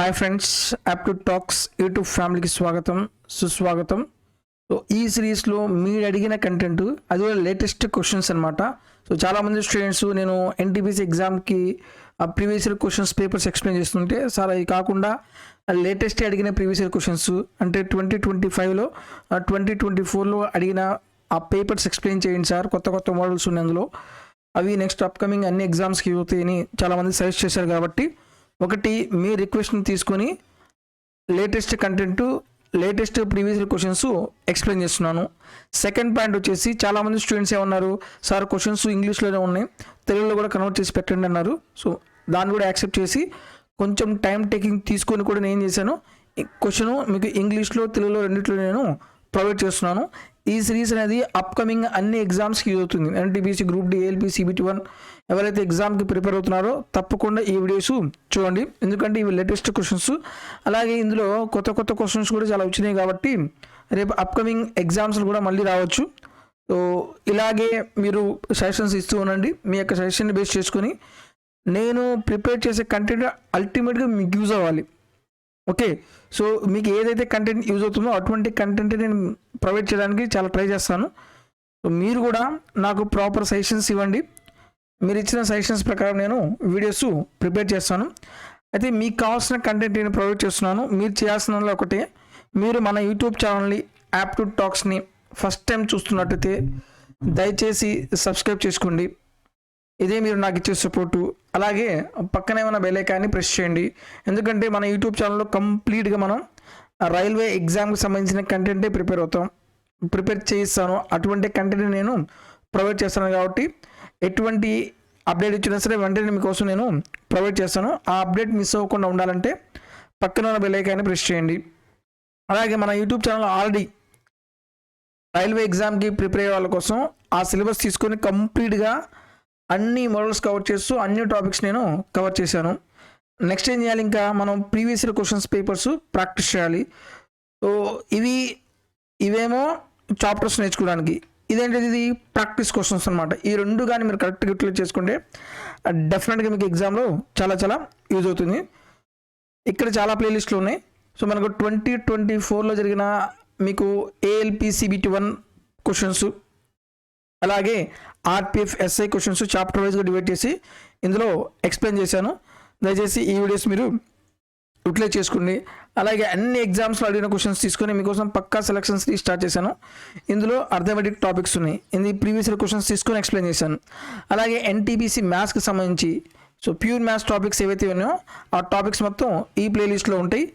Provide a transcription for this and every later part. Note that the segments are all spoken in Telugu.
Hi friends, aptitude talks YouTube ఫ్యామిలీకి స్వాగతం సుస్వాగతం. సో ఈ సిరీస్లో మీరు అడిగిన కంటెంట్ అది కూడా లేటెస్ట్ క్వశ్చన్స్ అనమాట. సో చాలామంది స్టూడెంట్స్ నేను ఎన్టీపీసీ ఎగ్జామ్కి previous year questions papers explain చేస్తుంటే సార్ అవి కాకుండా లేటెస్ట్ అడిగిన ప్రీవియస్ ఇయర్ క్వశ్చన్స్ అంటే 2025లో 2024లో అడిగిన ఆ పేపర్స్ ఎక్స్ప్లెయిన్ చేయండి సార్, కొత్త కొత్త మోడల్స్ ఉన్నాయి అందులో, అవి నెక్స్ట్ అప్కమింగ్ అన్ని ఎగ్జామ్స్కి అవుతాయని చాలామంది సజెస్ట్ చేశారు. కాబట్టి ఒకటి మీ రిక్వెస్ట్ని తీసుకొని latest content latest previous questions explain చేస్తున్నాను. సెకండ్ పాయింట్ వచ్చేసి చాలామంది స్టూడెంట్స్ ఏమన్నారు, సార్ క్వశ్చన్స్ ఇంగ్లీష్లోనే ఉన్నాయి, తెలుగులో కూడా కన్వర్ట్ చేసి పెట్టండి అన్నారు. సో దాన్ని కూడా యాక్సెప్ట్ చేసి కొంచెం టైం టేకింగ్ తీసుకొని కూడా నేను ఏం చేశాను, క్వశ్చన్ మీకు ఇంగ్లీష్లో తెలుగులో రెండిట్లో నేను ప్రొవైడ్ చేస్తున్నాను. ఈ సిరీస్ అనేది అప్కమింగ్ అన్ని ఎగ్జామ్స్కి యూజ్ అవుతుంది. NTPC group D, ALP, CBT1 ఎవరైతే ఎగ్జామ్కి ప్రిపేర్ అవుతున్నారో తప్పకుండా ఈ వీడియోస్ చూడండి, ఎందుకంటే ఇవి లేటెస్ట్ క్వశ్చన్స్. అలాగే ఇందులో కొత్త కొత్త క్వశ్చన్స్ కూడా చాలా వచ్చినాయి కాబట్టి రేపు అప్కమింగ్ ఎగ్జామ్స్ కూడా మళ్ళీ రావచ్చు. సో ఇలాగే మీరు సజెషన్స్ ఇస్తూ ఉండండి. మీ యొక్క సజెషన్ని బేస్ చేసుకొని నేను ప్రిపేర్ చేసే కంటెంట్ అల్టిమేట్గా మీకు యూజ్ అవ్వాలి. ఓకే, సో మీకు ఏదైతే కంటెంట్ యూజ్ అవుతుందో అటువంటి కంటెంట్ నేను ప్రొవైడ్ చేయడానికి చాలా ట్రై చేస్తాను. సో మీరు కూడా నాకు ప్రాపర్ సజెషన్స్ ఇవ్వండి. మీరు ఇచ్చిన సజెషన్స్ ప్రకారం నేను వీడియోస్ ప్రిపేర్ చేస్తాను. అయితే మీకు కావాల్సిన కంటెంట్ నేను ప్రొవైడ్ చేస్తున్నాను. మీరు చేయాల్సిన ఒకటే, మీరు మన యూట్యూబ్ ఛానల్ని యాప్టిట్యూడ్ టాక్స్ని ఫస్ట్ టైం చూస్తున్నట్టయితే దయచేసి సబ్స్క్రైబ్ చేసుకోండి. ఇదే మీరు నాకు ఇచ్చే సపోర్టు. అలాగే పక్కనే ఉన్న బెల్ ఐకాన్ని ప్రెస్ చేయండి, ఎందుకంటే మన యూట్యూబ్ ఛానల్లో కంప్లీట్గా మనం రైల్వే ఎగ్జామ్కి సంబంధించిన కంటెంటే ప్రిపేర్ చేయిస్తాను. అటువంటి కంటెంట్ నేను ప్రొవైడ్ చేస్తాను. కాబట్టి ఎటువంటి అప్డేట్ ఇచ్చినా సరే వెంటనే మీకోసం నేను ప్రొవైడ్ చేస్తాను. ఆ అప్డేట్ మిస్ అవ్వకుండా ఉండాలంటే పక్కన ఉన్న బెల్ ఐకాన్ని ప్రెస్ చేయండి. అలాగే మన యూట్యూబ్ ఛానల్ ఆల్రెడీ రైల్వే ఎగ్జామ్కి ప్రిపేర్ అయ్యే వాళ్ళ కోసం ఆ సిలబస్ తీసుకొని కంప్లీట్గా అన్ని మోడల్స్ కవర్ చేస్తూ అన్ని టాపిక్స్ నేను కవర్ చేశాను. నెక్స్ట్ ఏం చేయాలి, ఇంకా మనం previous year questions papers practice చేయాలి. సో ఇవేమో చాప్టర్స్ నేర్చుకోవడానికి, ఇదేంటిది ఇది ప్రాక్టీస్ క్వశ్చన్స్ అనమాట. ఈ రెండు కానీ మీరు కరెక్ట్గా యూటిలైజ్ చేసుకుంటే డెఫినెట్గా మీకు ఎగ్జామ్లో చాలా చాలా యూజ్ అవుతుంది. ఇక్కడ చాలా ప్లేలిస్టులు ఉన్నాయి. సో మనకు 2024లో జరిగిన మీకు ALP CBT1 క్వశ్చన్స్, అలాగే RPF SI క్వశ్చన్స్ చాప్టర్ వైజ్గా డివైడ్ చేసి ఇందులో ఎక్స్ప్లెయిన్ చేశాను. దయచేసి ఈ వీడియోస్ మీరు యూటిలైజ్ చేసుకోండి. అలాగే అన్ని ఎగ్జామ్స్లో అడిగిన క్వశ్చన్స్ తీసుకొని మీకోసం పక్కా సెలక్షన్స్ స్టార్ట్ చేశాను. ఇందులో అర్థమెటిక్ టాపిక్స్ ఉన్నాయి, ఇది ప్రీవియస్ ఇయర్ క్వశ్చన్స్ తీసుకొని ఎక్స్ప్లెయిన్ చేశాను. అలాగే NTPC మ్యాథ్స్కి సంబంధించి ప్యూర్ మ్యాథ్స్ టాపిక్స్ ఏవైతే ఉన్నాయో ఆ టాపిక్స్ మొత్తం ఈ ప్లేలిస్ట్లో ఉంటాయి.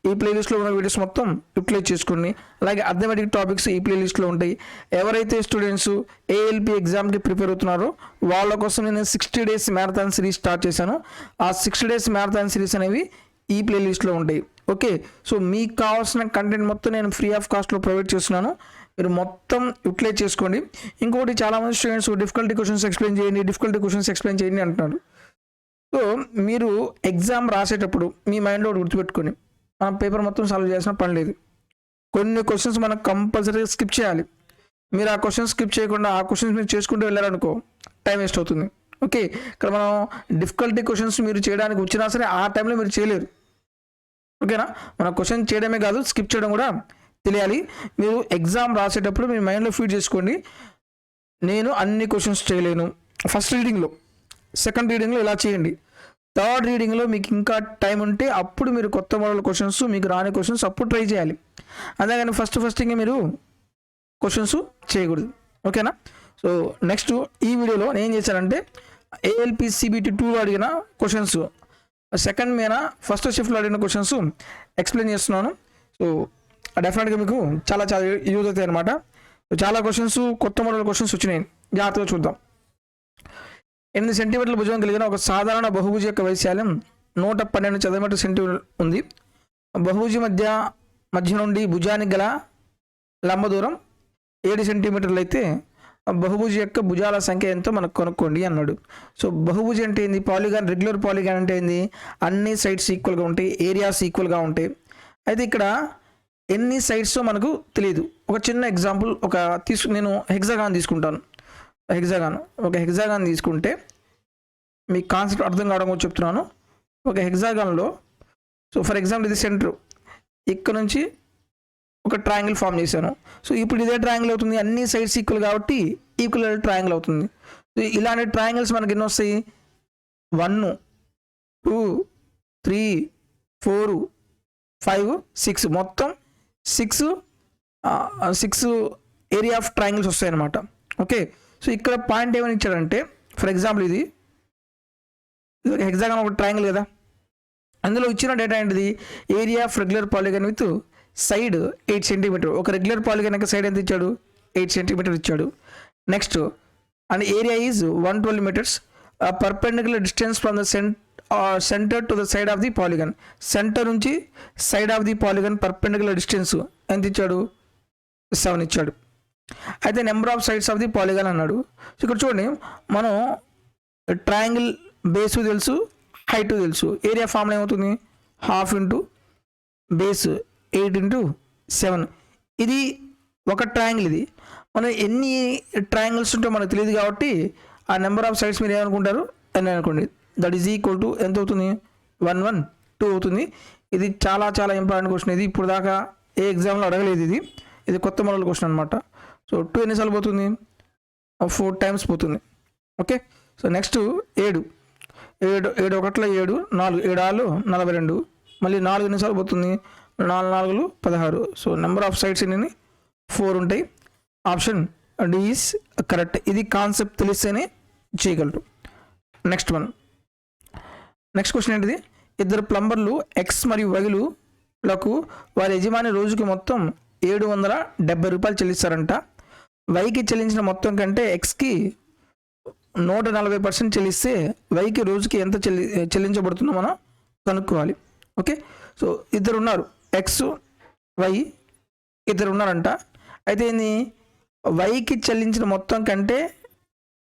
ఈ ప్లేలిస్ట్లో ఉన్న వీడియోస్ మొత్తం యూటిలైజ్ చేసుకోండి. అలాగే అర్థమెటిక్ టాపిక్స్ ఈ ప్లేలిస్ట్లో ఉంటాయి. ఎవరైతే స్టూడెంట్స్ ALP ఎగ్జామ్కి ప్రిపేర్ అవుతున్నారో వాళ్ళ కోసం నేను 60 days మ్యారథాన్ సిరీస్ స్టార్ట్ చేశాను. ఆ 60 days మ్యారథాన్ సిరీస్ అనేవి ఈ ప్లేలిస్ట్లో ఉంటాయి. ఓకే, సో మీకు కావాల్సిన కంటెంట్ మొత్తం నేను ఫ్రీ ఆఫ్ కాస్ట్లో ప్రొవైడ్ చేస్తున్నాను. మీరు మొత్తం యూటిలైజ్ చేసుకోండి. ఇంకొకటి, చాలామంది స్టూడెంట్స్ డిఫికల్టీ క్వశ్చన్స్ ఎక్స్ప్లెయిన్ చేయండి అంటున్నారు. సో మీరు ఎగ్జామ్ రాసేటప్పుడు మీ మైండ్లో గుర్తుపెట్టుకొని మనం పేపర్ మొత్తం సాల్వ్ చేయాల్సిన పని లేదు. కొన్ని క్వశ్చన్స్ మనం కంపల్సరీగా స్కిప్ చేయాలి. మీరు ఆ క్వశ్చన్స్ స్కిప్ చేయకుండా ఆ క్వశ్చన్స్ మీరు చేసుకుంటూ వెళ్ళారనుకో టైం వేస్ట్ అవుతుంది. ఓకే, ఇక్కడ మనం డిఫికల్టీ క్వశ్చన్స్ మీరు చేయడానికి వచ్చినా సరే ఆ టైంలో మీరు చేయలేరు. ఓకేనా, మన క్వశ్చన్ చేయడమే కాదు స్కిప్ చేయడం కూడా తెలియాలి. మీరు ఎగ్జామ్ రాసేటప్పుడు మీ మైండ్లో ఫీడ్ చేసుకోండి, నేను అన్ని క్వశ్చన్స్ చేయలేను. ఫస్ట్ రీడింగ్లో, సెకండ్ రీడింగ్లో ఇలా చేయండి, థర్డ్ రీడింగ్లో మీకు ఇంకా టైం ఉంటే అప్పుడు మీరు కొత్త మోడల్ క్వశ్చన్స్, మీకు రాని క్వశ్చన్స్ అప్పుడు ట్రై చేయాలి. అంతేగాని ఫస్టింగ్ మీరు క్వశ్చన్స్ చేయకూడదు. ఓకేనా, సో నెక్స్ట్ ఈ వీడియోలో నేను ఏం చేశానంటే ALP CBT2లో అడిగిన క్వశ్చన్స్ సెకండ్ మీద ఫస్ట్ షిఫ్ట్లో అడిగిన క్వశ్చన్స్ ఎక్స్ప్లెయిన్ చేస్తున్నాను. సో డెఫినెట్గా మీకు చాలా చాలా యూజ్ అవుతాయి అనమాట. చాలా క్వశ్చన్స్ కొత్త మోడల్ క్వశ్చన్స్ వచ్చినాయి, జాగ్రత్తగా చూద్దాం. 8 సెంటీమీటర్ల భుజం కలిగిన ఒక సాధారణ బహుభుజి యొక్క వైశాల్యం 112 చదరమీటర్ సెంటీమీటర్ ఉంది. బహుభుజి మధ్య నుండి భుజానికి గల లంబ దూరం 7 సెంటీమీటర్లు అయితే బహుభుజి యొక్క భుజాల సంఖ్య ఎంతో మనకు కనుక్కోండి అన్నాడు. సో బహుభుజి అంటే ఏంది, పాలిగాన్, రెగ్యులర్ పాలిగాన్ అంటే ఏంది, అన్ని సైడ్స్ ఈక్వల్గా ఉంటాయి, ఏరియాస్ ఈక్వల్గా ఉంటాయి. అయితే ఇక్కడ ఎన్ని సైడ్స్ మనకు తెలియదు. ఒక చిన్న ఎగ్జాంపుల్ నేను హెక్సాగాన్ తీసుకుంటాను. ఒక హెక్సాగాన్ తీసుకుంటే మీకు కాన్సెప్ట్ అర్థం కావడం చెప్తున్నాను. ఒక హెక్సాగాన్లో సో ఫర్ ఎగ్జాంపుల్ ఇది సెంటర్, ఇక్కడ నుంచి ఒక ట్రయాంగిల్ ఫామ్ చేశాను. సో ఇప్పుడు ఇదే ట్రయాంగిల్ అవుతుంది, అన్ని సైడ్స్ ఈక్వల్ కాబట్టి ఈక్వల్ ట్రయాంగిల్ అవుతుంది. సో ఇలాంటి ట్రయాంగిల్స్ మనకి ఎన్ని వస్తాయి? 1 2 3 4 5 6 మొత్తం 6 ఏరియా ఆఫ్ ట్రయాంగిల్స్ వస్తాయి అన్నమాట. ఓకే, సో ఇక్కడ పాయింట్ ఏమని ఇచ్చాడంటే, ఫర్ ఎగ్జాంపుల్ ఇది హెక్సాగాన్ ఒక ట్రయాంగిల్ కదా, అందులో ఇచ్చిన డేటా ఏంటిది? Area of regular polygon with side 8 centimetre. ఒక రెగ్యులర్ పాలిగన్ యొక్క సైడ్ ఎంత ఇచ్చాడు? 8 సెంటీమీటర్ ఇచ్చాడు. Next and area is 112 metres. Perpendicular distance from the centre to the side of the polygon. Centre నుంచి side of the polygon perpendicular distance ఎంత ఇచ్చాడు? 7 ఇచ్చాడు. అయితే number of sides of the polygon అన్నాడు. సో ఇక్కడ చూడండి, మనం ట్రయాంగిల్ బేసు తెలుసు, హైట్ తెలుసు. ఏరియా ఫార్ములా ఏమవుతుంది? 1/2 ఇంటూ బేస్ 8 ఇంటూ 7. ఇది ఒక ట్రయాంగిల్. ఇది మనం ఎన్ని ట్రయాంగిల్స్ ఉంటే మనకు తెలియదు కాబట్టి ఆ నెంబర్ ఆఫ్ సైడ్స్ మీరు ఏమనుకుంటారు అని అనుకోండి. దట్ ఈజ్ ఈక్వల్ టు ఎంత అవుతుంది? 1 1 2 అవుతుంది. ఇది చాలా చాలా ఇంపార్టెంట్ క్వశ్చన్. ఇది ఇప్పుడు దాకా ఏ ఎగ్జామ్లో అడగలేదు. ఇది కొత్త మోడల్ క్వశ్చన్ అనమాట. సో 2 ఎన్నిసార్లు పోతుంది? 4 టైమ్స్ పోతుంది. Okay, so next 7 7 7 1 7 4 7 6 42. మళ్ళీ 4 ఎన్నిసార్లు పోతుంది? 4 4 16. సో నెంబర్ ఆఫ్ సైడ్స్ ఎన్ని? 4 ఉంటాయి. Option D is correct. ఇది కాన్సెప్ట్ తెలిస్తేనే చేయగలరు. నెక్స్ట్ క్వశ్చన్ ఏంటిది? ఇద్దరు ప్లంబర్లు ఎక్స్ మరియు వైలకు వారి యజమాని రోజుకి మొత్తం 770 రూపాయలు చెల్లిస్తారంట. వైకి చెల్లించిన మొత్తం కంటే ఎక్స్కి 140% చెల్లిస్తే వైకి రోజుకి ఎంత చెల్లించబడుతుందో మనం కనుక్కోవాలి. ఓకే, సో ఇద్దరు ఉన్నారు, ఎక్స్ వై ఇద్దరు ఉన్నారంట. అయితే ఏంది? వైకి చెల్లించిన మొత్తం కంటే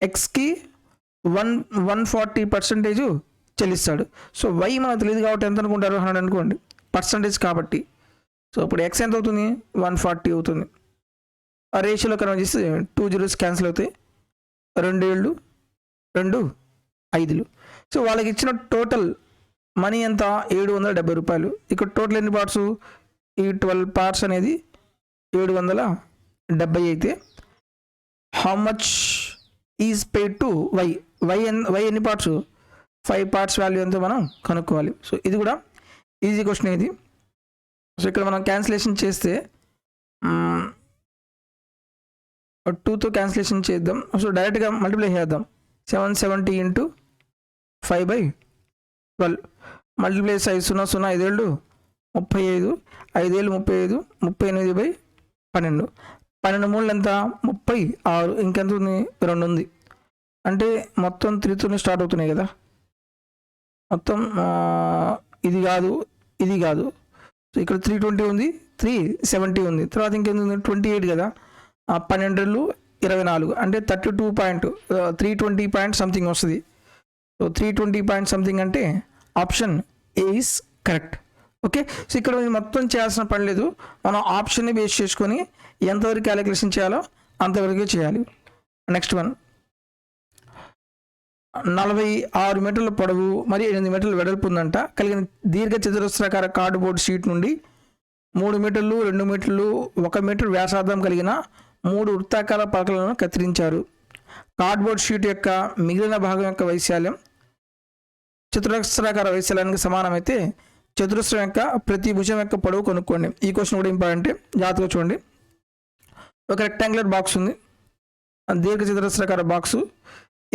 ఎక్స్కి 140% చెల్లిస్తాడు. సో వై మనకు తెలియదు కాబట్టి ఎంత అనుకుంటారు? 100 అనుకోండి, పర్సంటేజ్ కాబట్టి. సో ఇప్పుడు ఎక్స్ ఎంత అవుతుంది? 140 అవుతుంది. ఆ రేషియోలో కన్వర్ట్ చేస్తే 2 zeros క్యాన్సిల్ అవుతాయి. 2 7 2 5. సో వాళ్ళకి ఇచ్చిన టోటల్ మనీ ఎంత? 770 రూపాయలు. ఇక్కడ టోటల్ ఎన్ని పార్ట్స్? ఈ 12 పార్ట్స్ అనేది 770 అయితే how much is paid to Y? Y ఎన్ని పార్ట్స్? 5 పార్ట్స్ వాల్యూ ఎంతో మనం కనుక్కోవాలి. సో ఇది కూడా ఈజీ క్వశ్చన్ ఇది. సో ఇక్కడ మనం క్యాన్సిలేషన్ చేస్తే 2తో క్యాన్సిలేషన్ చేద్దాం. సో డైరెక్ట్గా మల్టిప్లై చేద్దాం. 770 ఇంటూ 5/12 మల్టిప్లై 5 0 0 5 ఏళ్ళు 35 5 ఏళ్ళు 35 38/12 12 మూడు ఎంత? 36. ఇంకెంత ఉంది? 2 ఉంది. అంటే మొత్తం 3తో స్టార్ట్ అవుతున్నాయి కదా. మొత్తం ఇది కాదు, ఇది కాదు. సో ఇక్కడ 320 ఉంది, 370 ఉంది. తర్వాత ఇంకెంత ఉంది? 28 కదా. 12 24 అంటే 320 పాయింట్ సంథింగ్ వస్తుంది. సో 320 పాయింట్ సంథింగ్ అంటే option A is correct. Okay, so ఇక్కడ మొత్తం చేయాల్సిన పని లేదు. మనం ఆప్షన్ని బేస్ చేసుకొని ఎంతవరకు క్యాలిక్యులేషన్ చేయాలో అంతవరకే చేయాలి. నెక్స్ట్ 46 మీటర్ల పొడవు మరియు 8 మీటర్ల వెడల్పు ఉందంట కలిగిన దీర్ఘ చతురస్రాకార కార్డుబోర్డ్ షీట్ నుండి 3 మీటర్లు 2 మీటర్లు 1 మీటర్ వ్యాసార్థం కలిగిన 3 వృత్తాకార పలకలను కత్తిరించారు. కార్డ్బోర్డ్ షీట్ యొక్క మిగిలిన భాగం యొక్క వైశాల్యం చతురస్రాకార వైశాల్యానికి సమానమైతే చతురస్రం యొక్క ప్రతి భుజం యొక్క పొడవు కనుక్కోండి. ఈ క్వశ్చన్ కూడా ఇంపార్టెంట్, జాగ్రత్తగా చూడండి. ఒక రెక్టాంగులర్ బాక్స్ ఉంది, దీర్ఘ చతురస్రాకార బాక్సు.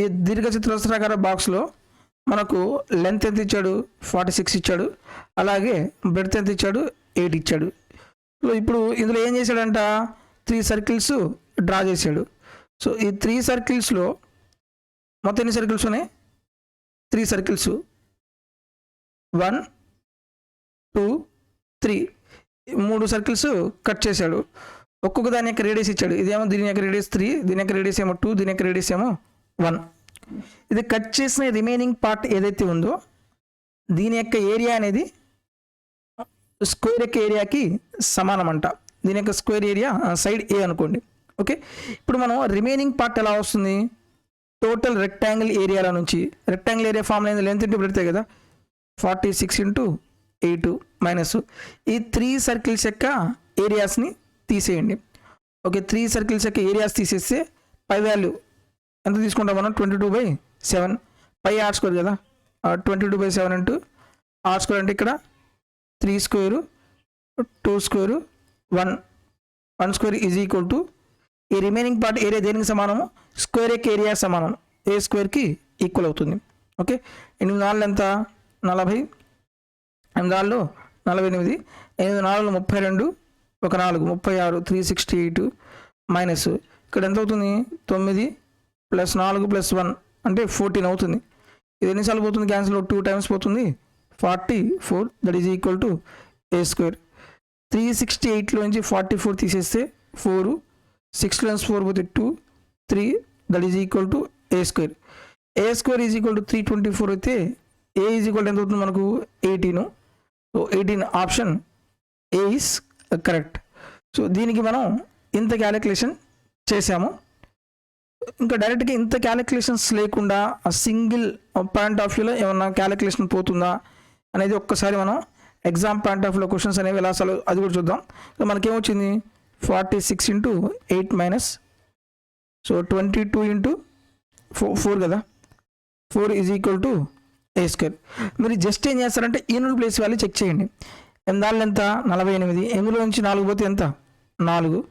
ఈ దీర్ఘ చతురస్రాకార బాక్స్లో మనకు లెంత్ ఎంత ఇచ్చాడు? 46 ఇచ్చాడు. అలాగే బ్రెడ్త్ ఎంత ఇచ్చాడు? 8 ఇచ్చాడు. సో ఇప్పుడు ఇందులో ఏం చేశాడంట? 3 సర్కిల్స్ డ్రా చేశాడు. సో ఈ 3 సర్కిల్స్లో మొత్తం ఎన్ని సర్కిల్స్ ఉన్నాయి? 3 సర్కిల్స్, 1 2 3 3 సర్కిల్స్ కట్ చేశాడు. ఒక్కొక్క దాని యొక్క రేడియస్ ఇచ్చాడు. ఇదేమో దీని యొక్క రేడియస్ 3, దీని యొక్క రేడియస్ ఏమో 2, దీని యొక్క రేడియస్ ఏమో 1. ఇది కట్ చేసిన రిమైనింగ్ పార్ట్ ఏదైతే ఉందో దీని యొక్క ఏరియా అనేది స్క్వేర్ యొక్క ఏరియాకి సమానం అంట. దీని యొక్క స్క్వేర్ ఏరియా సైడ్ ఏ అనుకోండి. ఓకే, ఇప్పుడు మనం రిమైనింగ్ పార్ట్ ఎలా వస్తుంది? టోటల్ రెక్టాంగిల్ ఏరియాల నుంచి రెక్టాంగిల్ ఏరియా ఫామ్ అనేది లెంత్ ఇంటూ బ్రెడ్తే కదా. 46 ఇంటూ 8 మైనస్ ఈ 3 సర్కిల్స్ యొక్క ఏరియాస్ని తీసేయండి. ఓకే, 3 సర్కిల్స్ యొక్క ఏరియాస్ తీసేస్తే పై వాల్యూ ఎంత తీసుకుంటాం మనం? 22/7. పై ఆర్ స్క్వేర్ కదా, 22/7 ఇంటూ ఆర్ స్క్వేర్ అంటే ఇక్కడ 3 square 2 square 1 square is equal to ఈ రిమైనింగ్ పార్ట్ ఏరియా దేనికి సమానము? స్క్వేర్ యొక్క ఏరియా సమానం, ఏ స్క్వేర్కి ఈక్వల్ అవుతుంది. ఓకే, 8 4 ఎంత? 40, 8 4 48, 8 4 32, 1 4 36, 368 మైనస్ ఇక్కడ ఎంత అవుతుంది? 9 + 4 + 1 అంటే 14 అవుతుంది. ఇది ఎన్నిసార్లు పోతుంది? క్యాన్సిల్ 2 టైమ్స్ పోతుంది, 44. That is equal to A square. 368లో నుంచి 44 తీసేస్తే 4, 6 నుంచి 4 పోతే 2, 3. That is equal to A square. A square is equal to 324 అయితే ఏ ఈజ్ ఈక్వల్ ఎంత అవుతుంది మనకు? 18. So 18 option A is correct. So దీనికి మనం ఇంత క్యాలిక్యులేషన్ చేసాము. ఇంకా డైరెక్ట్గా ఇంత క్యాలిక్యులేషన్స్ లేకుండా ఆ సింగిల్ పాయింట్ ఆఫ్ వ్యూలో ఏమన్నా క్యాలిక్యులేషన్ పోతుందా అనేది ఒక్కసారి మనం ఎగ్జామ్ పాయింట్ ఆఫ్ వ్యూలో క్వశ్చన్స్ అనేవి ఎలా అసలు అది కూడా చూద్దాం. సో మనకేమొచ్చింది? 46 × 8 మైనస్, సో 22 × 4 కదా, 4 is equal to A square. మీరు జస్ట్ ఏం చేస్తారంటే యూనిట్ ప్లేస్ వాల్యూ చెక్ చేయండి. 8 ఎంత? 48. 8లో నుంచి 4 పోతే ఎంత? 4.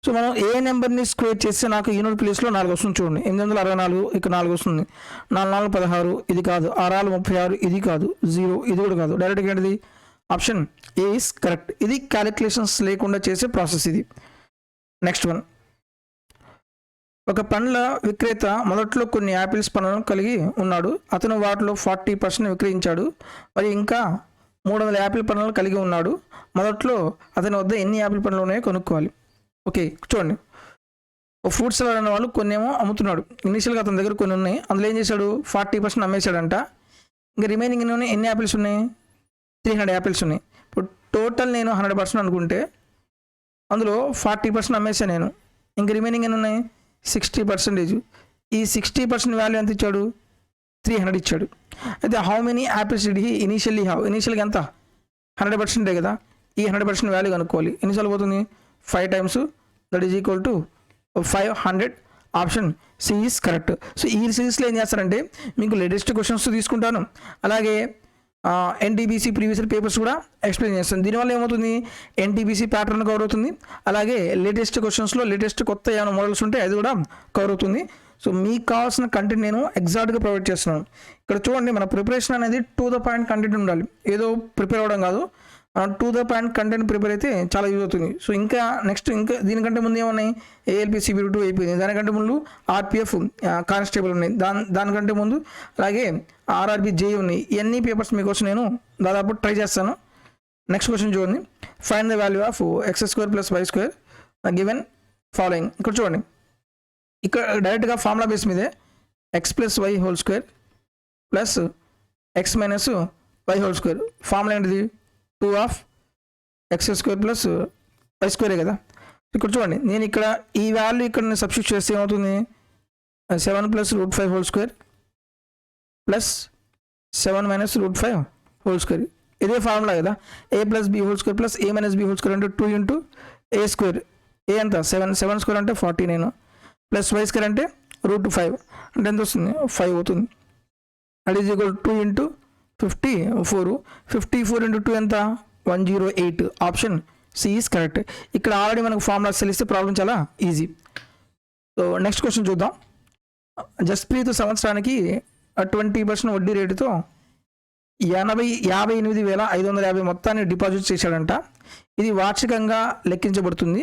సో మనం ఏ నెంబర్ని స్క్వేర్ చేస్తే నాకు యూనిట్ ప్లేస్లో 4 వస్తుంది చూడండి. 864 ఇక్కడ 4 వస్తుంది. 4 4 16 ఇది కాదు, 6 6 36 ఇది కాదు, 0 ఇది కూడా కాదు. డైరెక్ట్గా ఏంటిది? Option A is correct. ఇది క్యాలిక్యులేషన్స్ లేకుండా చేసే ప్రాసెస్ ఇది. నెక్స్ట్ వన్, ఒక పండ్ల విక్రేత మొదట్లో కొన్ని యాపిల్స్ పండ్లను కలిగి ఉన్నాడు. అతను వాటిలో 40% విక్రయించాడు. మరి ఇంకా 300 యాపిల్ పండ్లను కలిగి ఉన్నాడు. మొదట్లో అతని వద్ద ఎన్ని యాపిల్ పండ్లు ఉన్నాయో కనుక్కోవాలి. ఓకే, చూడండి, ఫ్రూట్ సెల్లర్ అనే వాళ్ళు కొన్ని ఏమో అమ్ముతున్నాడు. ఇనిషియల్గా అతని దగ్గర కొన్ని ఉన్నాయి. అందులో ఏం చేశాడు? 40% అమ్మేశాడంట. ఇంకా రిమైనింగ్ ఎన్ని యాపిల్స్ ఉన్నాయి? 300 యాపిల్స్ ఉన్నాయి. ఇప్పుడు టోటల్ నేను 100% అనుకుంటే అందులో 40% అమ్మేశాను నేను. ఇంకా రిమైనింగ్ ఎన్ని ఉన్నాయి? 60%. ఈ 60% వాల్యూ ఎంత ఇచ్చాడు? 300 ఇచ్చాడు. అయితే how many apples did he initially have? ఇనిషియల్గా ఎంత? 100% కదా. ఈ 100% వాల్యూ కనుక్కోవాలి. ఎన్నిసార్లు పోతుంది? 5 times. That is equal to 500. Option C is correct. So ఈ సిరీస్లో ఏం చేస్తారంటే మీకు లేటెస్ట్ క్వశ్చన్స్ తీసుకుంటాను, అలాగే ఎన్టీపీసీ ప్రీవియస్ పేపర్స్ కూడా ఎక్స్ప్లెయిన్ చేస్తాను. దీనివల్ల ఏమవుతుంది? ఎన్టీపీసీ ప్యాటర్న్ కవర్ అవుతుంది, అలాగే లేటెస్ట్ క్వశ్చన్స్లో లేటెస్ట్ కొత్త ఏమైనా మోడల్స్ ఉంటే అది కూడా కవర్ అవుతుంది. సో మీకు కావాల్సిన కంటెంట్ నేను ఎగ్జాక్ట్గా ప్రొవైడ్ చేస్తున్నాను. ఇక్కడ చూడండి, మన ప్రిపరేషన్ అనేది టు ద పాయింట్ కంటెంట్ ఉండాలి. ఏదో ప్రిపేర్ అవ్వడం కాదు, to the point content prepare అయితే చాలా యూజ్ అవుతుంది. సో ఇంకా నెక్స్ట్ ఇంకా దీనికంటే ముందు ఏమన్నాయి? ఏఎల్పి సిబిల్ 2 అయిపోయింది. దానికంటే ముందు ఆర్పిఎఫ్ కానిస్టేబుల్ ఉన్నాయి. దానికంటే ముందు అలాగే ఆర్ఆర్బి జేఈ ఉన్నాయి. ఇవన్నీ పేపర్స్ మీకోసం నేను దాదాపు ట్రై చేస్తాను. నెక్స్ట్ క్వశ్చన్ చూడండి, find the value of x² + y² given following. ఇక్కడ చూడండి, ఇక్కడ డైరెక్ట్గా ఫార్ములా బేస్ మీదే x + y² plus x - y². Formula ఏంటిది? 2x² + y² కదా. ఇక్కడ చూడండి, నేను ఇక్కడ ఈ వాల్యూ ఇక్కడ నేను సబ్స్టిట్యూట్ చేస్తే ఏమవుతుంది? 7 + √5² ప్లస్ 7 - √5². ఇదే ఫార్ములా కదా. a + b² plus a - b² అంటే 2 × a². ఏ ఎంత? 7² అంటే 49 ప్లస్ y² అంటే √5 అంటే ఎంత వస్తుంది? 5 అవుతుంది. That is equal 2 × 54. 54 × 2 ఎంత? 108. Option C is correct. ఇక్కడ ఆల్రెడీ మనకు ఫార్ములాస్ తెలిస్తే ప్రాబ్లం చాలా ఈజీ. సో నెక్స్ట్ క్వశ్చన్ చూద్దాం. జస్ప్రీత్ సంవత్సరానికి 20% వడ్డీ రేటుతో 58,550 మొత్తాన్ని డిపాజిట్ చేశాడంట. ఇది వార్షికంగా లెక్కించబడుతుంది.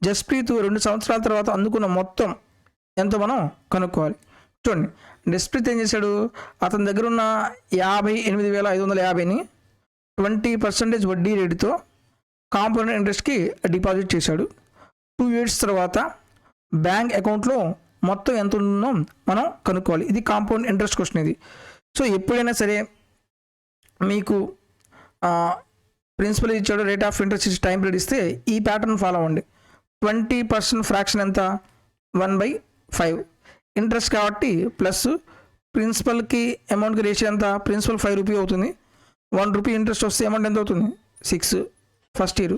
జస్ప్రీత్ 2 సంవత్సరాల తర్వాత అందుకున్న మొత్తం ఎంతో మనం కనుక్కోవాలి. చూడండి, జస్ప్రీత్ ఏం చేశాడు? అతని దగ్గర ఉన్న 58,550ని 20% వడ్డీ రేటుతో కాంపౌండ్ ఇంట్రెస్ట్కి డిపాజిట్ చేశాడు. 2 years తర్వాత బ్యాంక్ అకౌంట్లో మొత్తం ఎంత ఉందో మనం కనుక్కోవాలి. ఇది కాంపౌండ్ ఇంట్రెస్ట్ క్వశ్చన్ ఇది. సో ఎప్పుడైనా సరే మీకు ప్రిన్సిపల్ ఇచ్చాడు, రేట్ ఆఫ్ ఇంట్రెస్ట్ ఇచ్చి టైం పీరియడ్ ఇస్తే ఈ ప్యాటర్న్ ఫాలో అవ్వండి. 20% ఫ్రాక్షన్ ఎంత? 1/5 ఇంట్రెస్ట్ కాబట్టి ప్లస్ ప్రిన్సిపల్కి అమౌంట్కి రేషియో ఎంత? ప్రిన్సిపల్ 5 రూపీ అవుతుంది. ₹1 ఇంట్రెస్ట్ వస్తే అమౌంట్ ఎంత అవుతుంది? 6 ఫస్ట్ ఇయర్.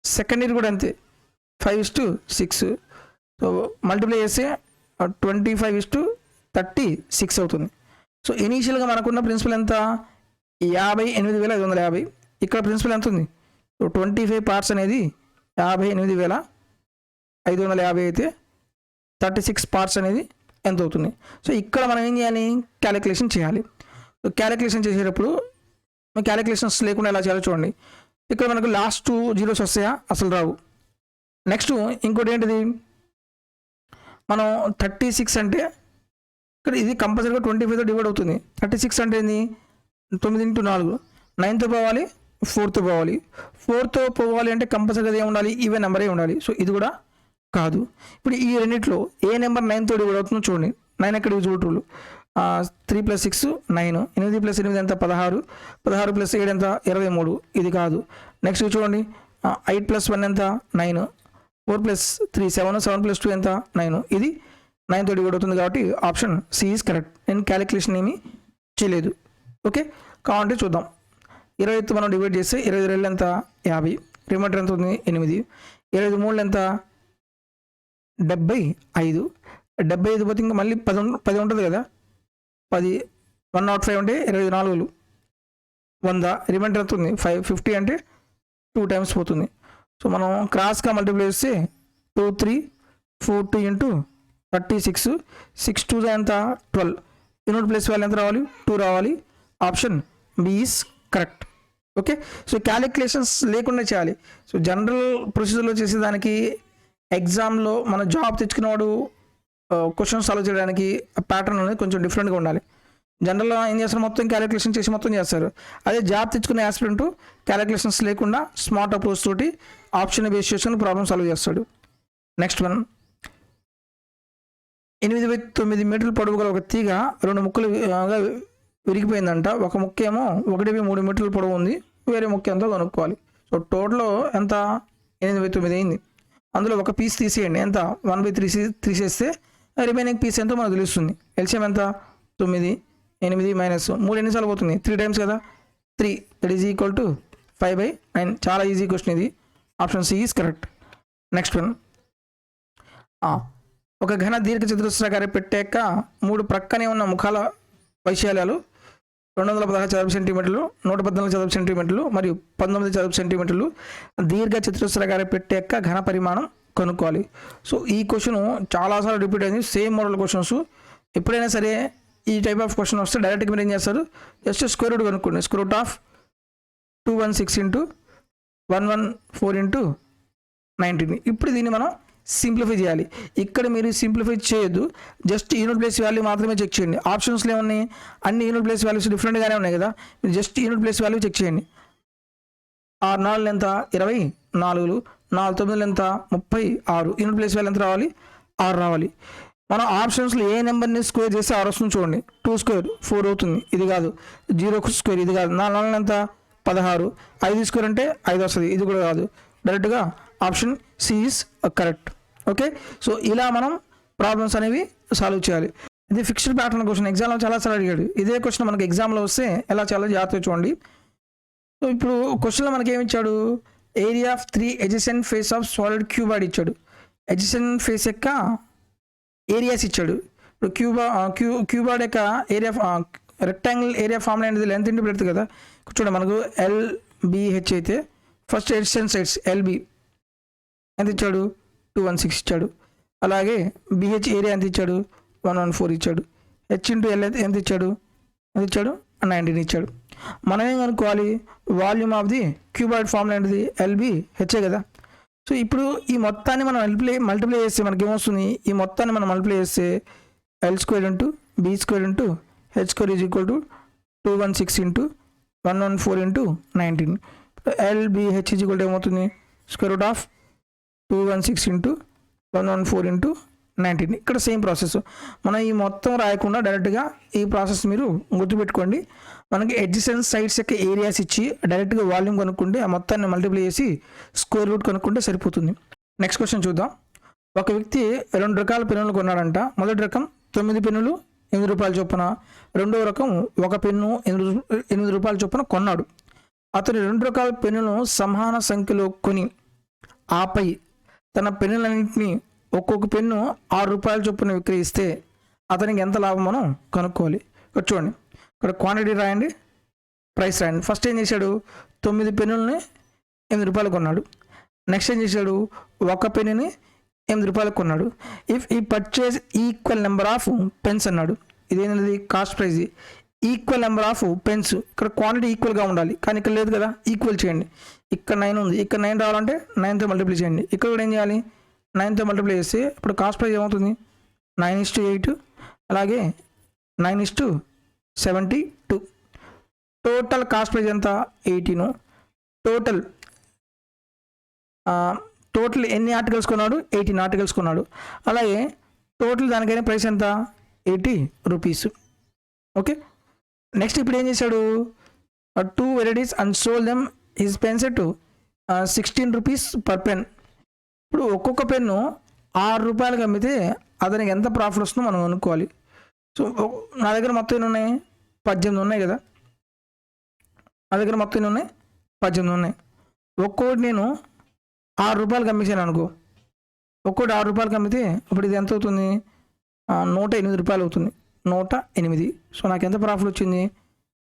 సెకండ్ ఇయర్ కూడా అంతే 5:6. సో మల్టిప్లై చేస్తే 25:36 అవుతుంది. సో ఇనీషియల్గా మనకున్న ప్రిన్సిపల్ ఎంత? 58,550. ఇక్కడ ప్రిన్సిపల్ ఎంత ఉంది? సో 25 పార్ట్స్ అనేది 58,550 అయితే 36 పార్ట్స్ అనేది ఎంత అవుతుంది? సో ఇక్కడ మనం ఏం చేయాలి? క్యాలిక్యులేషన్ చేయాలి. సో క్యాలిక్యులేషన్ చేసేటప్పుడు క్యాలిక్యులేషన్స్ లేకుండా ఎలా చేయాలో చూడండి. ఇక్కడ మనకు లాస్ట్ 2 జీరోస్ వస్తాయా? అసలు రావు. నెక్స్ట్ ఇంకోటి ఏంటిది? మనం 36 అంటే ఇక్కడ ఇది కంపల్సరీగా 25తో డివైడ్ అవుతుంది. 36 అంటే ఏంది? 9x4 9తో పోవాలి, 4తో పోవాలి. 4తో పోవాలి అంటే కంపల్సరీగా ఏమి ఉండాలి? ఈవెన్ నెంబరే ఉండాలి. సో ఇది కూడా కాదు. ఇప్పుడు ఈ రెండిట్లో ఏ నెంబర్ 9తో డివైడ్ అవుతుందో చూడండి. 9 ఎక్కడ యూజ్ రూల్? 3 + 6 9, 8 + 8 ఎంత? 16, 16 + 7 ఎంత? 23. ఇది కాదు. నెక్స్ట్ చూడండి 8 + 1 ఎంత? 9, 4 + 3 7, 7 + 2 ఎంత? 9. ఇది 9తో డివైడ్ అవుతుంది కాబట్టి ఆప్షన్ సి ఈజ్ కరెక్ట్. నేను క్యాలిక్యులేషన్ ఏమీ చేయలేదు. ఓకే, కావాలంటే చూద్దాం. 20తో మనం డివైడ్ చేస్తే 22 ఎంత? 50. రిమైండర్ ఎంత ఉంది? 8. 23 ఎంత? 75. 75 పోతే ఇంకా మళ్ళీ 10 ఉంటుంది కదా. 10 105 అంటే 24 100. రిమైండర్ ఎంత ఉంది? 50 అంటే 2 టైమ్స్ పోతుంది. సో మనం క్రాస్గా మల్టిప్లై చేస్తే 2 3 4 2 ఇంటూ 36 6 2 ఎంత? 12. యూనిట్ ప్లేస్ వాల్యూ ఎంత రావాలి? 2 రావాలి. Option B is correct. Okay, so calculations లేకుండా చేయాలి. సో జనరల్ ప్రొసీజర్లో చేసేదానికి ఎగ్జామ్లో మన జాబ్ తెచ్చుకున్నవాడు క్వశ్చన్స్ సాల్వ్ చేయడానికి ప్యాటర్న్ అనేది కొంచెం డిఫరెంట్గా ఉండాలి. జనరల్గా ఏం చేస్తారు? మొత్తం క్యాలిక్యులేషన్ చేసి మొత్తం చేస్తారు. అదే జాబ్ తెచ్చుకునే యాస్పిరెంట్ క్యాలిక్యులేషన్స్ లేకుండా స్మార్ట్ అప్రోచ్ తోటి ఆప్షన్ బేస్ చేసుకుని ప్రాబ్లమ్ సాల్వ్ చేస్తాడు. నెక్స్ట్ వన్, 8/9 మీటర్ల పొడవు గల ఒక తీగ 2 ముక్కలుగా విరిగిపోయిందంట. ఒక ముక్క ఏమో 1/3 మీటర్ల పొడవు ఉంది, వేరే ముక్క ఎంతో కనుక్కోవాలి. సో టోటల్ ఎంత? 8/9 అయింది. అందులో ఒక పీస్ తీసేయండి. ఎంత? 1/3 తీసేస్తే రిమైనింగ్ పీస్ ఎంతో మనకు తెలుస్తుంది. ఎల్సిఎం ఎంత? 9 8 మైనస్ 3 ఎన్నిసార్లు పోతుంది? 3 టైమ్స్ కదా. 3 దట్ ఈజ్ ఈక్వల్ టు 5/9. చాలా ఈజీ క్వశ్చన్ ఇది. Option C is correct. Next one, ఒక ఘన దీర్ఘ చతురస్రాకార పెట్టాక 3 ప్రక్కనే ఉన్న ముఖాల వైశాల్యాలు 216 చదరపు సెంటీమీటర్లు, 114 చదరపు సెంటీమీటర్లు మరియు 19 చదరపు సెంటీమీటర్లు. దీర్ఘ చతురస్రాకార పెట్టాక ఘన పరిమాణం కనుక్కోవాలి. సో ఈ క్వశ్చన్ చాలాసార్లు రిపీట్ అయింది. Same model questions. ఎప్పుడైనా సరే ఈ టైప్ ఆఫ్ క్వశ్చన్ వస్తే డైరెక్ట్గా మీరు ఏం చేస్తారు? జస్ట్ స్క్వేర్ రూట్ కనుక్కోండి. Square root of 216 into 114 into 19. ఇప్పుడు దీన్ని మనం సింప్లిఫై చేయాలి. ఇక్కడ మీరు సింప్లిఫై చేయొద్దు, జస్ట్ యూనిట్ ప్లేస్ వాల్యూ మాత్రమే చెక్ చేయండి. ఆప్షన్స్లో ఏమన్నాయి? అన్ని యూనిట్ ప్లేస్ వాల్యూస్ డిఫరెంట్గానే ఉన్నాయి కదా. మీరు just unit place value check చేయండి. 6 4 ఎంత? 24. 4 9 ఎంత? 36. యూనిట్ ప్లేస్ వాల్యూ ఎంత రావాలి? 6 రావాలి. మనం ఆప్షన్స్లో ఏ నెంబర్ని స్క్వేర్ చేస్తే 6 వస్తుంది చూడండి. 2 స్క్వేర్ 4 అవుతుంది, ఇది కాదు. 0 స్క్వేర్ ఇది కాదు. 4 4 ఎంత? 16. 5 స్క్వేర్ అంటే 5 వస్తుంది, ఇది కూడా కాదు. డైరెక్ట్గా option C is correct. Okay, so ఇలా మనం ప్రాబ్లమ్స్ అనేవి సాల్వ్ చేయాలి. ఇది ఫిక్స్డ్ ప్యాటర్న్ క్వశ్చన్. ఎగ్జామ్లో చాలాసార్లు అడిగాడు. ఇదే క్వశ్చన్ మనకి ఎగ్జామ్లో వస్తే ఎలా చాలా జాగ్రత్తగా చూడండి. సో ఇప్పుడు క్వశ్చన్లో మనకి ఏమి ఇచ్చాడు? Area of 3 adjacent face of solid cuboid ఇచ్చాడు. adjacent ఫేస్ యొక్క ఏరియాస్ ఇచ్చాడు. ఇప్పుడు క్యూబాయిడ్ యొక్క ఏరియా రెక్టాంగిల్ ఏరియా ఫార్ములా అనేది లెంత్ ఇంటూ బ్రెడ్త్ కదా. చూడండి మనకు LBH అయితే ఫస్ట్ adjacent సైడ్స్ LB ఎంత ఇచ్చాడు? 216 ఇచ్చాడు. అలాగే BH ఏరియా ఎంత ఇచ్చాడు? 114 ఇచ్చాడు. H ఇంటూ L ఎంత ఇచ్చాడు? 19 ఇచ్చాడు. మనం ఏం కనుక్కోవాలి? Volume of the cuboid formula ఏంటిది? LBH కదా. సో ఇప్పుడు ఈ మొత్తాన్ని మనం మల్టిప్లై చేస్తే మనకి ఏమొస్తుంది? ఈ మొత్తాన్ని మనం మల్టిప్లై చేస్తే L² into B² into H² is equal to 216 into 114 into 19. LBH is equal to ఏమవుతుంది? Square root of 216 into 114 into 19. ఇక్కడ సేమ్ ప్రాసెస్. మనం ఈ మొత్తం రాయకుండా డైరెక్ట్గా ఈ ప్రాసెస్ మీరు గుర్తుపెట్టుకోండి. మనకి ఎడ్జసెంట్ సైడ్స్ యొక్క ఏరియాస్ ఇచ్చి డైరెక్ట్గా వాల్యూమ్ కనుక్కుంటే ఆ మొత్తాన్ని మల్టిప్లై చేసి స్క్వేర్ రూట్ కనుక్కుంటే సరిపోతుంది. నెక్స్ట్ క్వశ్చన్ చూద్దాం. ఒక వ్యక్తి 2 రకాల పెన్నులు కొన్నాడంట. మొదటి రకం 9 పెన్నులు ₹8 చొప్పున, రెండవ రకం 1 పెన్ను ₹8 చొప్పున కొన్నాడు. అతను 2 రకాల పెన్నులను సమాన సంఖ్యలో కొని ఆపై తన పెన్నులన్నింటినీ ఒక్కొక్క పెన్ను 6 రూపాయల చొప్పున విక్రయిస్తే అతనికి ఎంత లాభం మనం కనుక్కోవాలి. ఇక్కడ చూడండి, ఇక్కడ క్వాంటిటీ రాయండి, ప్రైస్ రాయండి. ఫస్ట్ ఏం చేశాడు, 9 పెన్నులని 8 రూపాయలు కొన్నాడు. నెక్స్ట్ ఏం చేశాడు, ఒక పెన్నుని 8 రూపాయలకు కొన్నాడు. ఇఫ్ ఈ purchase equal number of pens అన్నాడు. ఇదేంటిది, cost praise. Equal number of pens, ఇక్కడ క్వాంటిటీ ఈక్వల్గా ఉండాలి, కానీ ఇక్కడ లేదు కదా, ఈక్వల్ చేయండి. ఇక్కడ 9 ఉంది, ఇక్కడ 9 రావాలంటే 9తో మల్టిప్లై చేయండి. ఇక్కడ కూడా ఏం చేయాలి, 9తో మల్టిప్లై చేస్తే ఇప్పుడు కాస్ట్ ప్రైజ్ ఏమవుతుంది, 9:8, అలాగే 9:72. టోటల్ కాస్ట్ ప్రైజ్ ఎంత, 18. టోటల్ ఎన్ని ఆర్టికల్స్ కొన్నాడు, 18 ఆర్టికల్స్ కొన్నాడు. అలాగే టోటల్ దానికైనా ప్రైస్ ఎంత, 80 రూపీస్. ఓకే, నెక్స్ట్ ఇప్పుడు ఏం చేశాడు, 2 varieties and sold them his pens to 16 rupees per pen. ఇప్పుడు ఒక్కొక్క పెన్ను 6 రూపాయలకి అమ్మితే అతనికి ఎంత ప్రాఫిట్ వస్తుందో మనం అనుకోవాలి. సో నా దగ్గర మొత్తం ఎన్ని ఉన్నాయి, 18 ఉన్నాయి కదా, నా దగ్గర మొత్తం ఎన్ని ఉన్నాయి, 18 ఉన్నాయి. ఒక్కోటి నేను 6 రూపాయలకి అమ్మేసాను అనుకో, ఒక్కోటి 6 రూపాయలకి అమ్మితే అప్పుడు ఇది ఎంత అవుతుంది, 108 రూపాయలు అవుతుంది. 108. సో నాకు ఎంత ప్రాఫిట్ వచ్చింది,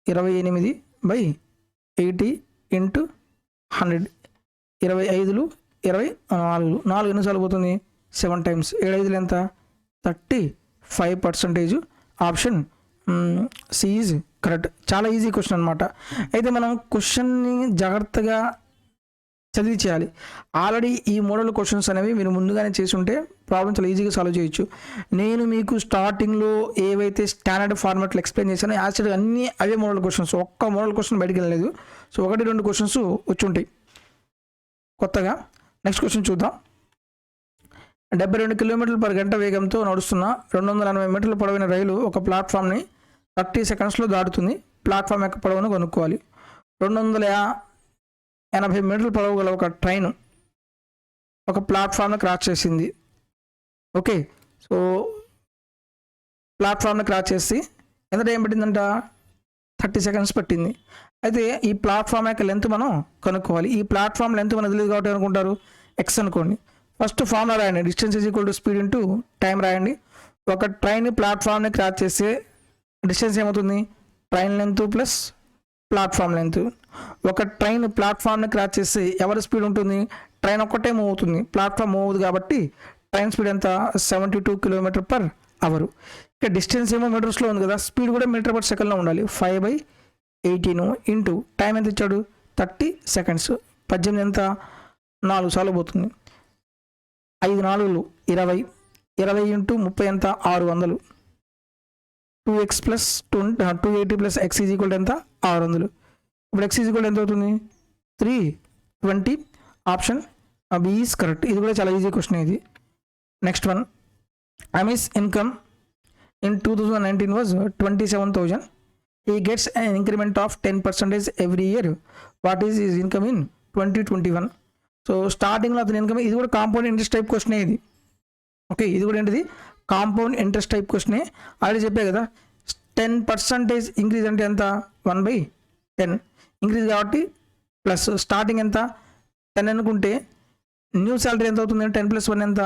28/80 × 100. 25 24. 4 ఎన్నిసార్లు పోతుంది, 7 టైమ్స్. 7 5 ఎంత, 35%. Option C is correct. చాలా ఈజీ క్వశ్చన్ అనమాట. అయితే మనం క్వశ్చన్ని జాగ్రత్తగా చదివి చేయాలి. ఆల్రెడీ ఈ మోడల్ క్వశ్చన్స్ అనేవి మీరు ముందుగానే చేసి ఉంటే ప్రాబ్లం చాలా ఈజీగా సాల్వ్ చేయొచ్చు. నేను మీకు స్టార్టింగ్లో ఏవైతే స్టాండర్డ్ ఫార్మాట్లో ఎక్స్ప్లెయిన్ చేశానో యాక్చువల్గా అన్నీ అవే మోడల్ క్వశ్చన్స్, ఒక్క మోడల్ క్వశ్చన్ బయటికి వెళ్ళలేదు. సో 1-2 క్వశ్చన్స్ వచ్చి ఉంటాయి కొత్తగా. నెక్స్ట్ క్వశ్చన్ చూద్దాం. 72 కిలోమీటర్ల పర్ గంట వేగంతో నడుస్తున్న 280 మీటర్ల పొడవైన రైలు ఒక ప్లాట్ఫామ్ని 30 సెకండ్స్లో దాటుతుంది. ప్లాట్ఫామ్ యొక్క పొడవును కనుక్కోవాలి. 280 మీటర్ల పొడవు గల ఒక ట్రైన్ ఒక ప్లాట్ఫామ్ని క్రాస్ చేసింది. ఓకే, సో ప్లాట్ఫామ్ని క్రాస్ చేసి ఎంత టైం పట్టిందంట, 30 సెకండ్స్ పట్టింది. అయితే ఈ ప్లాట్ఫామ్ యొక్క లెంత్ మనం కనుక్కోవాలి. ఈ ప్లాట్ఫామ్ లెంత్ మనకు తెలియదు కాబట్టి అనుకుంటారు ఎక్స్ అనుకోండి. ఫస్ట్ ఫార్ములా రాయండి, distance is equal to speed into time రాయండి. ఒక ట్రైన్ ప్లాట్ఫామ్ని క్రాస్ చేస్తే డిస్టెన్స్ ఏమవుతుంది, train length plus platform length. ఒక ట్రైన్ ప్లాట్ఫామ్ని క్రాస్ చేస్తే ఎవరి స్పీడ్ ఉంటుంది, ట్రైన్ ఒక్కటే మూవ్ అవుతుంది, ప్లాట్ఫామ్ మూవ్ అవుతుంది కాబట్టి ట్రైన్ స్పీడ్ ఎంత, 72 km/h. ఇక్కడ డిస్టెన్స్ ఏమో మీటర్స్లో ఉంది కదా, స్పీడ్ కూడా మీటర్/సెకండ్లో ఉండాలి. 5/18 ఇంటూ టైం ఎంత ఇచ్చాడు, 30 సెకండ్స్. 18 ఎంత, 4 సార్లు పోతుంది. 5 4 20. 20 ఇంటూ 30 ఎంత, 600. 2x + 280 + x ఈజ్ ఈక్వల్ ఎంత, 600. ఇప్పుడు x ఈజ్ ఈక్వల్ ఎంత అవుతుంది, 320. Option B is correct. ఇది కూడా చాలా ఈజీ క్వశ్చన్ ఇది. Next one, Amy's income in 2019 was 27,000. He gets an increment of 10% every year. What is his income in 2021? So స్టార్టింగ్లో అతని ఇన్కమ్, ఇది కూడా కాంపౌండ్ ఇంట్రెస్ట్ టైప్ క్వశ్చనే ఇది. ఓకే, ఇది కూడా ఏంటిది, కాంపౌండ్ ఇంట్రెస్ట్ టైప్ క్వశ్చనే. ఆల్రెడీ చెప్పే కదా, 10% ఇంక్రీజ్ అంటే ఎంత, 1/10 ఇంక్రీజ్ కాబట్టి ప్లస్ స్టార్టింగ్ ఎంత 10 అనుకుంటే న్యూ శాలరీ ఎంత అవుతుంది, 10 + 1 ఎంత,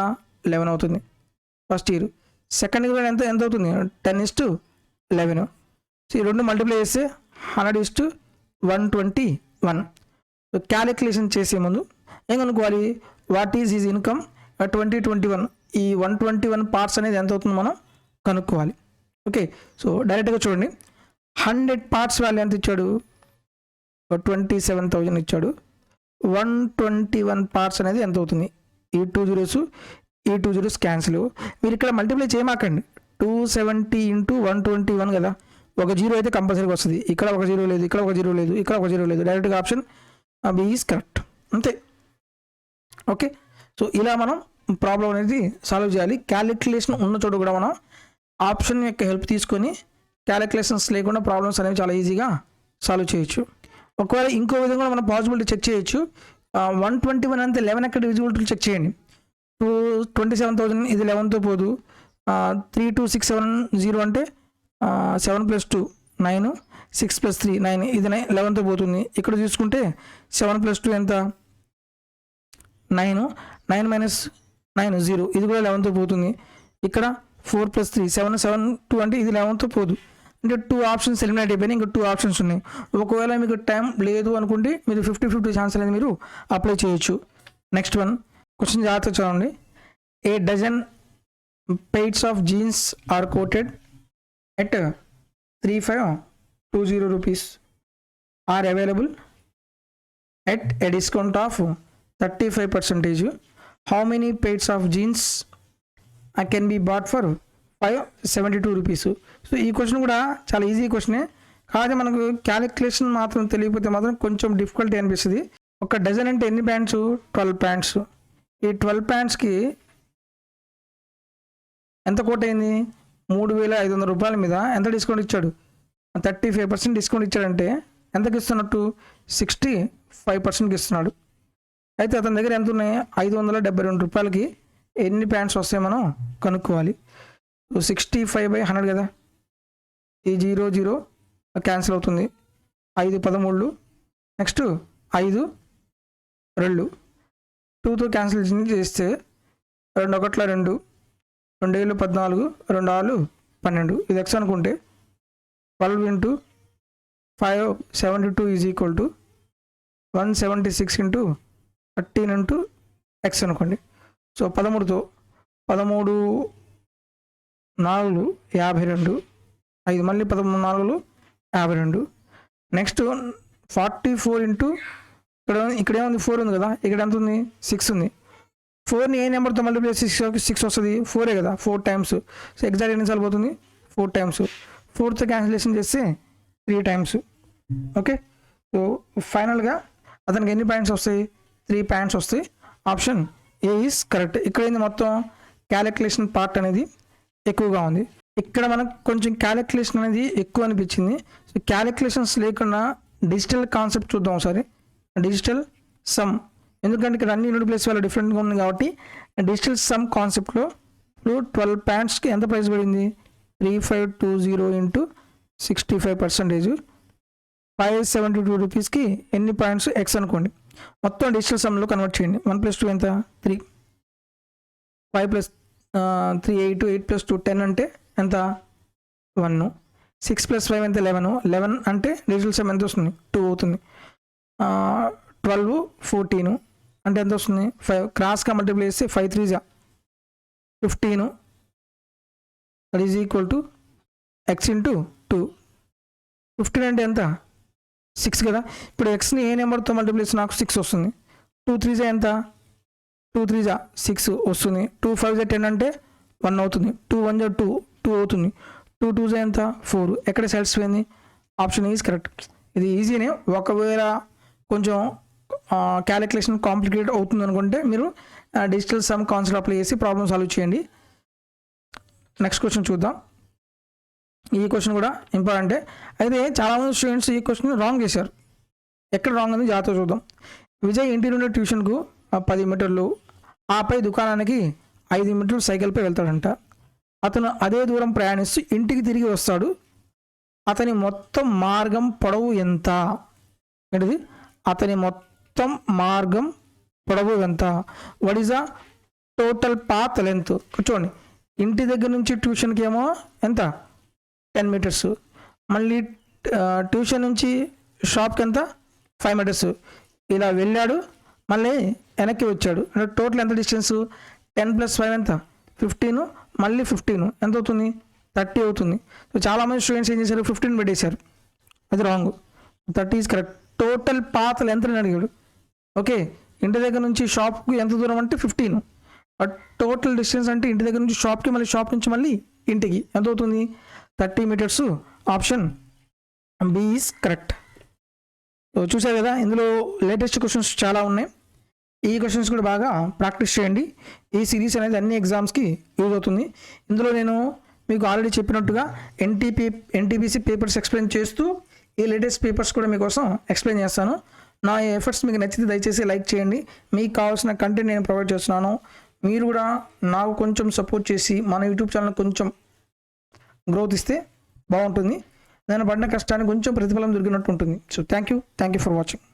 11 అవుతుంది ఫస్ట్ ఇయర్. సెకండ్ ఇయర్ ఎంత అవుతుంది, 10:11. సో ఈ రెండు మల్టిప్లై చేస్తే 100:121. సో క్యాలిక్యులేషన్ చేసే ముందు ఏం కనుక్కోవాలి, వాట్ ఈజ్ హిజ్ ఇన్కమ్ 2021. ఈ 121 పార్ట్స్ అనేది ఎంత అవుతుందో మనం కనుక్కోవాలి. ఓకే, సో డైరెక్ట్గా చూడండి, 100 పార్ట్స్ వాల్యూ ఎంత ఇచ్చాడు, 27,000 ఇచ్చాడు. 121 పార్ట్స్ అనేది ఎంత అవుతుంది, ఈ 2 zeros ఈ 2 zeros క్యాన్సిల్. మీరు ఇక్కడ మల్టిప్లై చేయమాకండి, 270 × 121 కదా, ఒక 0 అయితే కంపల్సరీగా వస్తుంది. ఇక్కడ ఒక 0 లేదు, ఇక్కడ ఒక 0 లేదు, ఇక్కడ ఒక 0 లేదు. డైరెక్ట్గా ఆప్షన్ బి ఈజ్ కరెక్ట్, అంతే. ఓకే, సో ఇలా మనం ప్రాబ్లం అనేది సాల్వ్ చేయాలి. క్యాలిక్యులేషన్ ఉన్న చోట కూడా మనం ఆప్షన్ యొక్క హెల్ప్ తీసుకొని క్యాలిక్యులేషన్స్ లేకుండా ప్రాబ్లమ్స్ అనేవి చాలా ఈజీగా సాల్వ్ చేయొచ్చు. ఒకవేళ ఇంకో విధంగా మనం పాసిబిలిటీ చెక్ చేయొచ్చు. 121 అంతే 11 ఎక్కడ విజిబిలిటీ చెక్ చేయండి. 27,000 ఇది 11తో పోదు. 32670 అంటే 7 + 2 9, 6 + 3 9, ఇది 11తో పోతుంది. ఇక్కడ చూసుకుంటే 7 + 2 ఎంత 9, 9 - 9 0, ఇది కూడా 11తో పోతుంది. ఇక్కడ 4 + 3 7, 7 2 అంటే ఇది 11తో పోదు. అంటే 2 ఆప్షన్స్ ఎలిమినేట్ అయిపోయినాయి, ఇంకా 2 ఆప్షన్స్ ఉన్నాయి. ఒకవేళ మీకు టైం లేదు అనుకుంటే మీరు 50-50 ఛాన్స్ అనేది మీరు అప్లై చేయొచ్చు. నెక్స్ట్ వన్ క్వశ్చన్ జాగ్రత్తగా చూడండి. A dozen pairs of jeans are quoted at 3520 rupees are available at a discount of 35%. How many pairs of jeans can be bought for 572 rupees? So ఈ క్వశ్చన్ కూడా చాలా ఈజీ క్వశ్చనే, కాదు మనకు క్యాలిక్యులేషన్ మాత్రం తెలియకపోతే మాత్రం కొంచెం డిఫికల్టీ అనిపిస్తుంది. ఒక డజన్ అంటే ఎన్ని ప్యాంట్స్? 12 ప్యాంట్స్. ఈ 12 ప్యాంట్స్కి ఎంత కోట్ అయింది? 3500 రూపాయల మీద ఎంత డిస్కౌంట్ ఇచ్చాడు? 35% డిస్కౌంట్ ఇచ్చాడంటే ఎంతకి ఇస్తున్నట్టు? 65%కి ఇస్తున్నాడు. అయితే అతని దగ్గర ఎంత ఉన్నాయి? 572 రూపాయలకి ఎన్ని ప్యాంట్స్ వస్తాయి మనం కనుక్కోవాలి. 65/100 కదా, ఈ 0 క్యాన్సిల్ అవుతుంది. 5 13, నెక్స్ట్ 5 2, 2తో క్యాన్సిల్ చేస్తే 2 1 2, 2 7 14, 2 6 12, ఇది ఎక్స్ అనుకుంటే 12 × 572 = 176 × 13 × ఎక్స్ అనుకోండి. సో 13తో 13 4 52, 5 మళ్ళీ 13 4 52. నెక్స్ట్ 44 × ఇక్కడ ఏముంది? 4 ఉంది కదా, ఇక్కడ ఎంత ఉంది? 6 ఉంది. 4ని ఏ నెంబర్తో మల్టిప్లై చేసి 6 వస్తుంది? 4 కదా, 4 టైమ్స్. సో ఎగ్జాక్ట్ ఎన్నిసార్లు పోతుంది? 4 టైమ్స్. 4తో క్యాన్సిలేషన్ చేస్తే 3 టైమ్స్. ఓకే, సో ఫైనల్గా అతనికి ఎన్ని ప్యాంట్స్ వస్తాయి? 3 ప్యాంట్స్ వస్తాయి. Option A is correct. ఇక్కడ ఏంది మొత్తం క్యాలిక్యులేషన్ పార్ట్ అనేది ఎక్కువగా ఉంది. ఇక్కడ మనకు కొంచెం క్యాలిక్యులేషన్ అనేది ఎక్కువ అనిపించింది. సో క్యాలిక్యులేషన్స్ లేకుండా డిజిటల్ కాన్సెప్ట్ చూద్దాం ఒకసారి. డిజిటల్ సమ్, ఎందుకంటే ఇక్కడ అన్ని యూనిట్ ప్లేస్ వల్ల డిఫరెంట్గా ఉంది కాబట్టి డిజిటల్ సమ్ కాన్సెప్ట్లో 12 ప్యాంట్స్కి ఎంత ప్రైస్ పడింది? 3520 × 65%, 572 రూపీస్కి ఎన్ని పాయింట్స్? ఎక్స్ అనుకోండి. మొత్తం డిజిటల్ సమ్లో కన్వర్ట్ చేయండి. 1 + 2 ఎంత? 3, 5 + 3 8, 8 + 2 10 అంటే ఎంత? 1, 6 + 5 ఎంత? 11, 11 అంటే డిజిటల్ సమ్ ఎంత వస్తుంది? 2 అవుతుంది. 12 14 అంటే ఎంత వస్తుంది? 5. క్రాస్గా మల్టిప్లై చేస్తే 5 3 15, that is equal to X × 2. 15 అంటే ఎంత? 6 కదా. ఇప్పుడు ఎక్స్ని ఏ నెంబర్తో మల్టిప్లై చేస్తే నాకు 6 వస్తుంది. 2 3 ఎంత? 2 3 6 వస్తుంది. 2 5 10 అంటే 1 అవుతుంది. 2 1 2 2 అవుతుంది. 2 2 ఎంత? 4. ఎక్కడ సాటిస్ఫై అయింది? Option is correct. ఇది ఈజీనే. ఒకవేళ కొంచెం క్యాలిక్యులేషన్ కాంప్లికేట్ అవుతుంది అనుకుంటే మీరు డిజిటల్ సమ్ కాన్సెప్ట్ అప్లై చేసి ప్రాబ్లమ్ సాల్వ్ చేయండి. నెక్స్ట్ క్వశ్చన్ చూద్దాం. ఈ క్వశ్చన్ కూడా ఇంపార్టెంటే. అయితే చాలామంది స్టూడెంట్స్ ఈ క్వశ్చన్ రాంగ్ చేశారు. ఎక్కడ రాంగ్ అని జాగ్రత్తగా చూద్దాం. విజయ్ ఇంటి నుండి ట్యూషన్కు 10 మీటర్లు, ఆపై దుకాణానికి 5 మీటర్లు సైకిల్పై వెళ్తాడంట. అతను అదే దూరం ప్రయాణిస్తూ ఇంటికి తిరిగి వస్తాడు. అతని మొత్తం మార్గం పొడవు ఎంత? ఏంటిది? అతని మొత్తం మార్గం పొడవు ఎంత? What is the total path length? కూర్చోండి. ఇంటి దగ్గర నుంచి ట్యూషన్కి ఏమో ఎంత? 10 మీటర్స్. మళ్ళీ ట్యూషన్ నుంచి షాప్కి ఎంత? 5 మీటర్స్. ఇలా వెళ్ళాడు, మళ్ళీ వెనక్కి వచ్చాడు. అంటే టోటల్ ఎంత డిస్టెన్స్? 10 + 5 ఎంత? 15, మళ్ళీ 15 ఎంత అవుతుంది? 30 అవుతుంది. సో చాలామంది స్టూడెంట్స్ ఏం చేశారు? 15 పెట్టేశారు. అది wrong. 30 is correct. Total path length అని అడిగాడు. ఓకే, ఇంటి దగ్గర నుంచి షాప్కి ఎంత దూరం అంటే 15. బట్ టోటల్ డిస్టెన్స్ అంటే ఇంటి దగ్గర నుంచి షాప్కి, మళ్ళీ షాప్ నుంచి మళ్ళీ ఇంటికి ఎంత అవుతుంది? 30 meters. Option B is correct. So చూసారు కదా, ఇందులో లేటెస్ట్ క్వశ్చన్స్ చాలా ఉన్నాయి. ఈ క్వశ్చన్స్ కూడా బాగా ప్రాక్టీస్ చేయండి. ఈ సిరీస్ అనేది అన్ని ఎగ్జామ్స్కి యూజ్ అవుతుంది. ఇందులో నేను మీకు ఆల్రెడీ చెప్పినట్టుగా ఎన్టీపీసీ పేపర్స్ ఎక్స్ప్లెయిన్ చేస్తూ ఈ లేటెస్ట్ పేపర్స్ కూడా మీకోసం ఎక్స్ప్లెయిన్ చేస్తాను. నా ఎఫర్ట్స్ మీకు నచ్చితే దయచేసి లైక్ చేయండి. మీకు కావాల్సిన కంటెంట్ నేను ప్రొవైడ్ చేస్తున్నాను. మీరు కూడా నాకు కొంచెం సపోర్ట్ చేసి మన యూట్యూబ్ ఛానల్ కొంచెం గ్రోత్ ఇస్తే బాగుంటుంది. నేను పడిన కష్టానికి కొంచెం ప్రతిఫలం దొరికినట్టు ఉంటుంది. So thank you for watching.